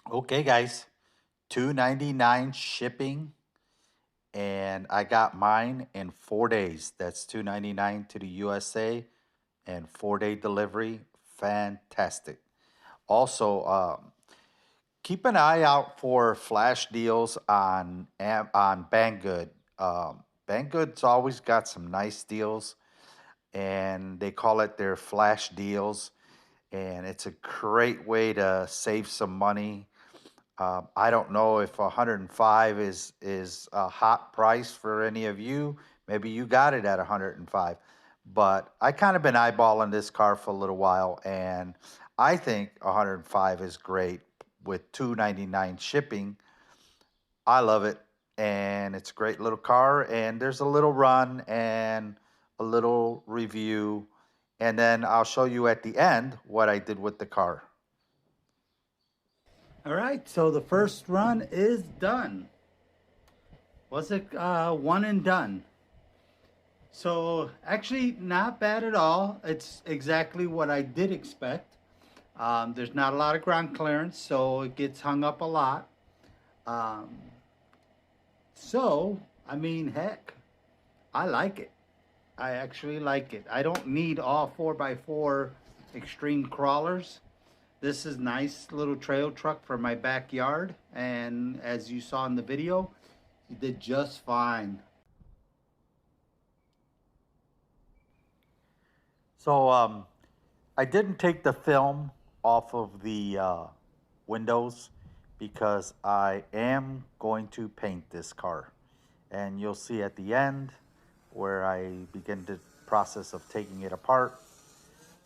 Okay, guys, 299 shipping, and I got mine in 4 days. That's 299 to the USA and 4 day delivery. Fantastic. Also, keep an eye out for flash deals on Banggood. Banggood's always got some nice deals, and they call it their flash deals, and it's a great way to save some money. I don't know if 105 is a hot price for any of you. Maybe you got it at 105, but I kind of been eyeballing this car for a little while, and I think 105 is great with 299 shipping. I love it, and it's a great little car. And there's a little run and a little review, and then I'll show you at the end what I did with the car. All right, so the first run is done. Was it one and done? So actually not bad at all. It's exactly what I did expect. There's not a lot of ground clearance, so it gets hung up a lot. Um, so, I mean, heck, I like it. I actually like it. I don't need all 4x4 extreme crawlers. This is nice little trail truck for my backyard, and as you saw in the video, he did just fine. So I didn't take the film off of the windows because I am going to paint this car. And you'll see at the end where I begin the process of taking it apart.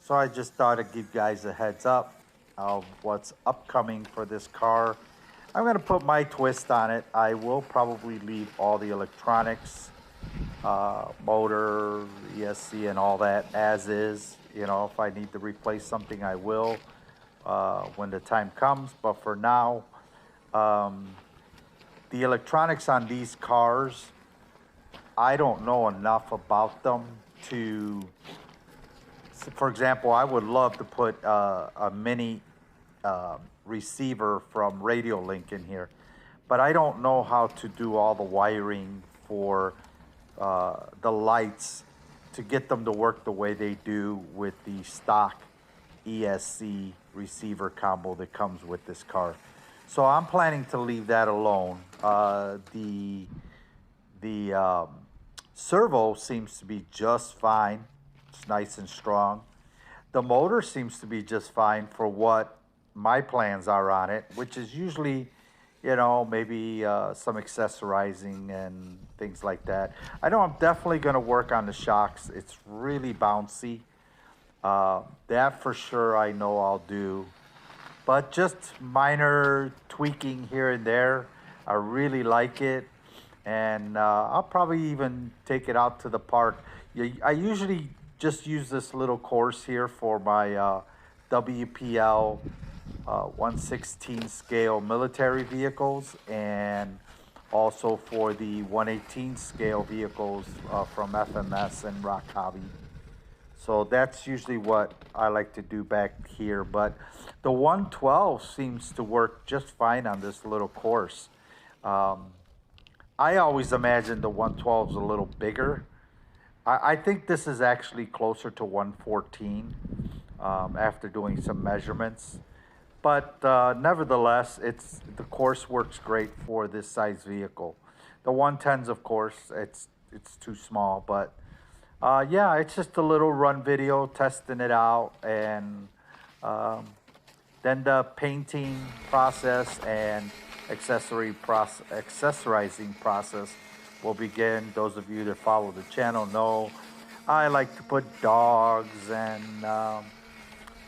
So I just thought I'd give you guys a heads up of what's upcoming for this car. I'm going to put my twist on it. I will probably leave all the electronics, motor, ESC, and all that as is. You know, if I need to replace something, I will when the time comes. But for now, um, the electronics on these cars, I don't know enough about them to. For example, I would love to put a mini receiver from Radio Link in here, but I don't know how to do all the wiring for the lights to get them to work the way they do with the stock ESC receiver combo that comes with this car. So I'm planning to leave that alone. The servo seems to be just fine. It's nice and strong. The motor seems to be just fine for what my plans are on it, which is usually, you know, maybe some accessorizing and things like that. I know I'm definitely going to work on the shocks. It's really bouncy. That for sure I know I'll do. But just minor tweaking here and there. I really like it. And I'll probably even take it out to the park. I usually just use this little course here for my WPL 116 scale military vehicles, and also for the 118 scale vehicles from FMS and Rock Hobby. So that's usually what I like to do back here. But the 112 seems to work just fine on this little course. Um, I always imagined the 112 is a little bigger. I think this is actually closer to 114 after doing some measurements. But nevertheless, the course works great for this size vehicle. The 110s, of course, it's too small. But yeah, it's just a little run video testing it out, and um, then the painting process and accessorizing process will begin. Those of you that follow the channel know I like to put dogs and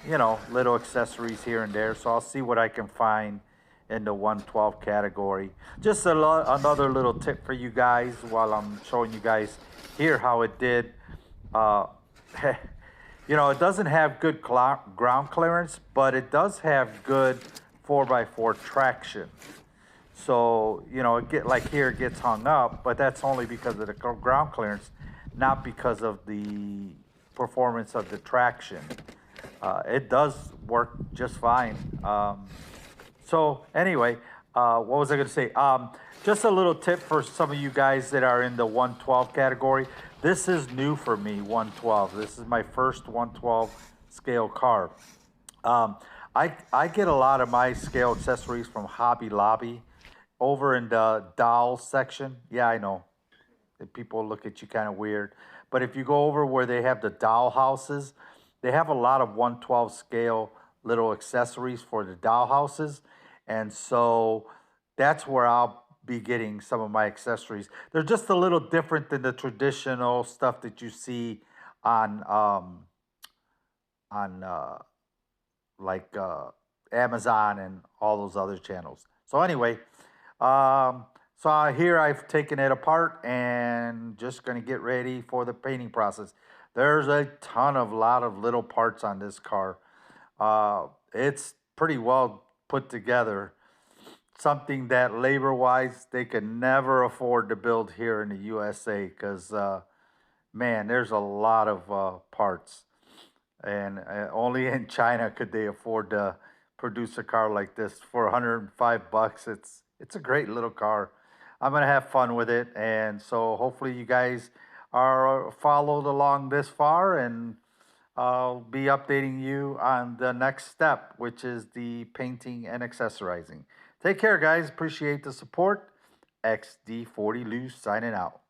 you know, little accessories here and there. So I'll see what I can find in the 112 category. Just another little tip for you guys while I'm showing you guys here how it did. Uh, you know, it doesn't have good ground clearance, but it does have good 4x4 traction. So, you know, like here it gets hung up, but that's only because of the ground clearance, not because of the performance of the traction. It does work just fine. So anyway, what was I going to say? Just a little tip for some of you guys that are in the 112 category. This is new for me, 112. This is my first 112 scale car. Um, I get a lot of my scale accessories from Hobby Lobby over in the doll section. Yeah, I know that people look at you kind of weird. But if you go over where they have the doll houses, they have a lot of 112 scale little accessories for the doll houses. And so that's where I'll be getting some of my accessories. They're just a little different than the traditional stuff that you see on on like Amazon and all those other channels. So anyway, here I've taken it apart and just going to get ready for the painting process. There's a lot of little parts on this car. It's pretty well put together. Something that labor-wise they could never afford to build here in the USA because man, there's a lot of parts, and only in China could they afford to produce a car like this for 105 bucks. It's a great little car. I'm gonna have fun with it, and so hopefully you guys are followed along this far, and I'll be updating you on the next step, which is the painting and accessorizing. Take care, guys. Appreciate the support. XD40 Lou signing out.